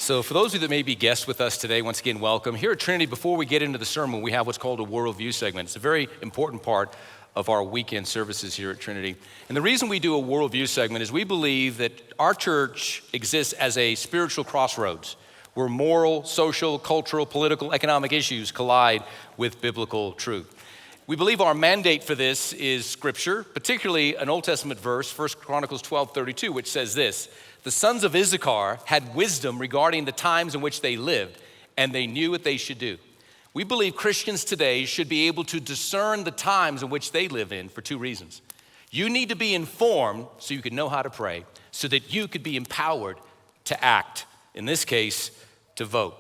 So for those of you that may be guests with us today, once again, welcome. Here at Trinity, before we get into the sermon, we have what's called a Worldview segment. It's a very important part of our weekend services here at Trinity. And the reason we do a Worldview segment is we believe that our church exists as a spiritual crossroads where moral, social, cultural, political, economic issues collide with biblical truth. We believe our mandate for this is Scripture, particularly an Old Testament verse, 1 Chronicles 12:32, which says this: "The sons of Issachar had wisdom regarding the times in which they lived, and they knew what they should do." We believe Christians today should be able to discern the times in which they live in for two reasons. You need to be informed so you can know how to pray, so that you could be empowered to act, in this case, to vote.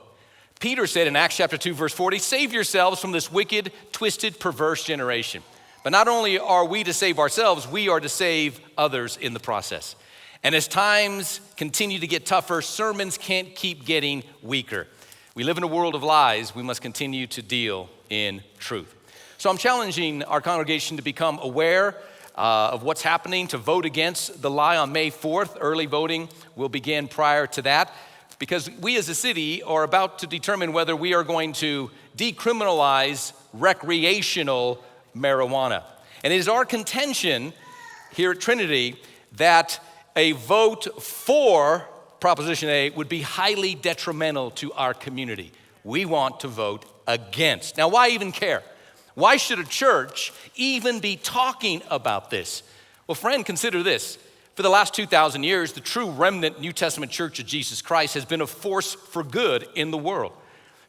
Peter said in Acts chapter 2, verse 40, "Save yourselves from this wicked, twisted, perverse generation." But not only are we to save ourselves, we are to save others in the process. And as times continue to get tougher, sermons can't keep getting weaker. We live in a world of lies. We must continue to deal in truth. So I'm challenging our congregation to become aware of what's happening, to vote against the lie on May 4th. Early voting will begin prior to that, because we as a city are about to determine whether we are going to decriminalize recreational marijuana. And it is our contention here at Trinity that a vote for Proposition A would be highly detrimental to our community. We want to vote against. Now, why even care? Why should a church even be talking about this? Well, friend, consider this. For the last 2,000 years, the true remnant New Testament Church of Jesus Christ has been a force for good in the world.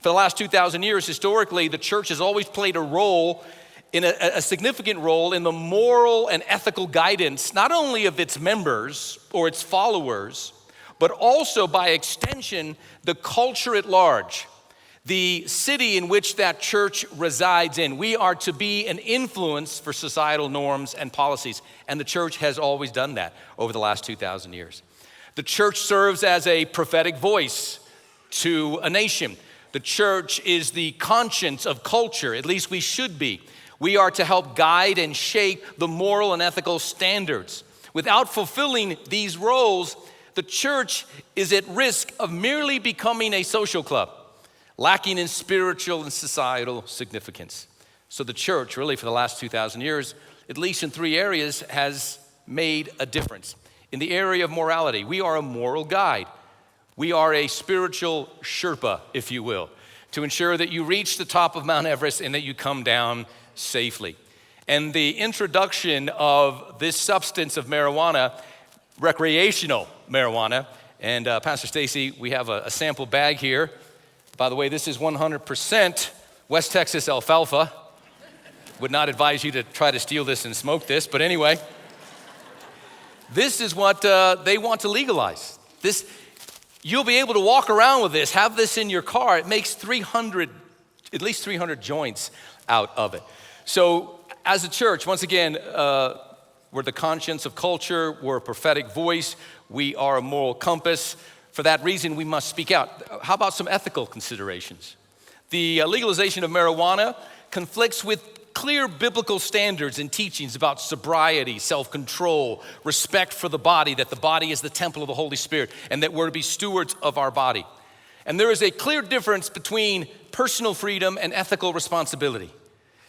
For the last 2,000 years, historically, the church has always played a significant role in the moral and ethical guidance, not only of its members or its followers, but also by extension, the culture at large, the city in which that church resides in. We are to be an influence for societal norms and policies, and the church has always done that over the last 2,000 years. The church serves as a prophetic voice to a nation. The church is the conscience of culture, at least we should be. We are to help guide and shape the moral and ethical standards. Without fulfilling these roles, the church is at risk of merely becoming a social club, lacking in spiritual and societal significance. So the church, really for the last 2,000 years, at least in three areas, has made a difference. In the area of morality, we are a moral guide. We are a spiritual Sherpa, if you will, to ensure that you reach the top of Mount Everest and that you come down safely. And the introduction of this substance of marijuana, recreational marijuana, and Pastor Stacy, we have a sample bag here. By the way, this is 100% West Texas alfalfa. Would not advise you to try to steal this and smoke this, but anyway. This is what they want to legalize. This, you'll be able to walk around with this, have this in your car. It makes at least 300 joints out of it. So as a church, once again, we're the conscience of culture. We're a prophetic voice. We are a moral compass. For that reason, we must speak out. How about some ethical considerations? The legalization of marijuana conflicts with clear biblical standards and teachings about sobriety, self-control, respect for the body, that the body is the temple of the Holy Spirit, and that we're to be stewards of our body. And there is a clear difference between personal freedom and ethical responsibility.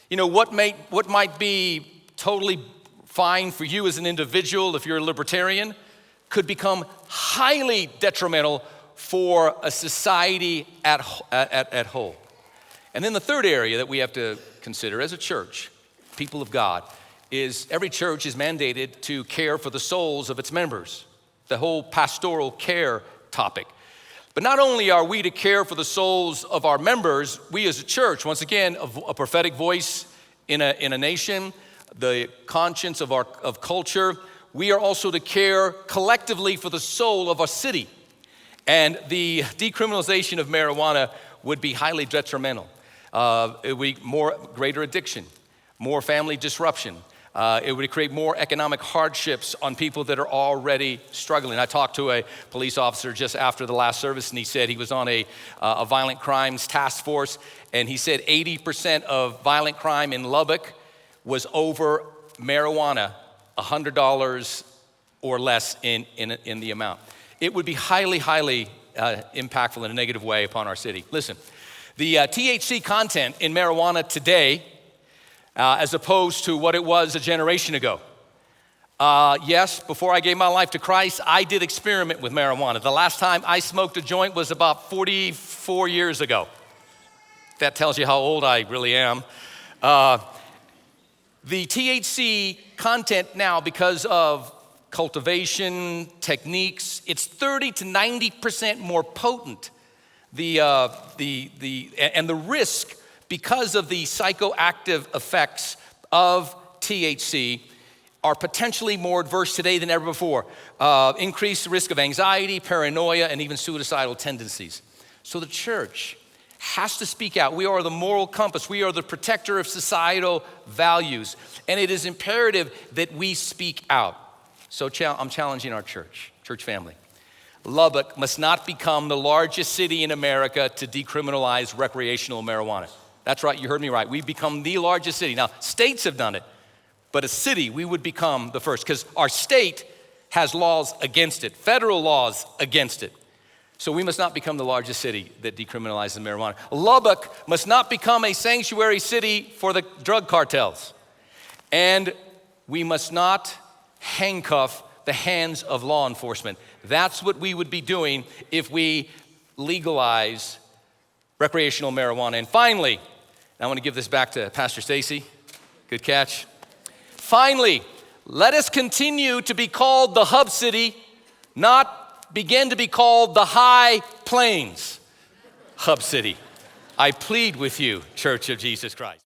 You know, what might be totally fine for you as an individual if you're a libertarian could become highly detrimental for a society at whole. And then the third area that we have to consider as a church, people of God, is every church is mandated to care for the souls of its members, the whole pastoral care topic. But not only are we to care for the souls of our members, we as a church, once again, a prophetic voice in a nation, the conscience of culture, we are also to care collectively for the soul of our city. And the decriminalization of marijuana would be highly detrimental. It would be greater addiction, more family disruption. It would create more economic hardships on people that are already struggling. I talked to a police officer just after the last service, and he said he was on a violent crimes task force, and he said 80% of violent crime in Lubbock was over marijuana, $100 or less in the amount. It would be highly, highly impactful in a negative way upon our city. Listen, the THC content in marijuana today, as opposed to what it was a generation ago. Yes, before I gave my life to Christ, I did experiment with marijuana. The last time I smoked a joint was about 44 years ago. That tells you how old I really am. The THC content now, because of cultivation techniques, it's 30 to 90% more potent. And the risk, because of the psychoactive effects of THC, are potentially more adverse today than ever before. Increased risk of anxiety, paranoia, and even suicidal tendencies. So the church has to speak out. We are the moral compass. We are the protector of societal values. And it is imperative that we speak out. So I'm challenging our church family. Lubbock must not become the largest city in America to decriminalize recreational marijuana. That's right, you heard me right. We've become the largest city. Now, states have done it, but a city, we would become the first, because our state has laws against it, federal laws against it. So we must not become the largest city that decriminalizes marijuana. Lubbock must not become a sanctuary city for the drug cartels. And we must not handcuff the hands of law enforcement. That's what we would be doing if we legalize recreational marijuana. And finally, I want to give this back to Pastor Stacy. Good catch. Finally, let us continue to be called the hub city, not begin to be called the High Plains hub city. I plead with you, Church of Jesus Christ.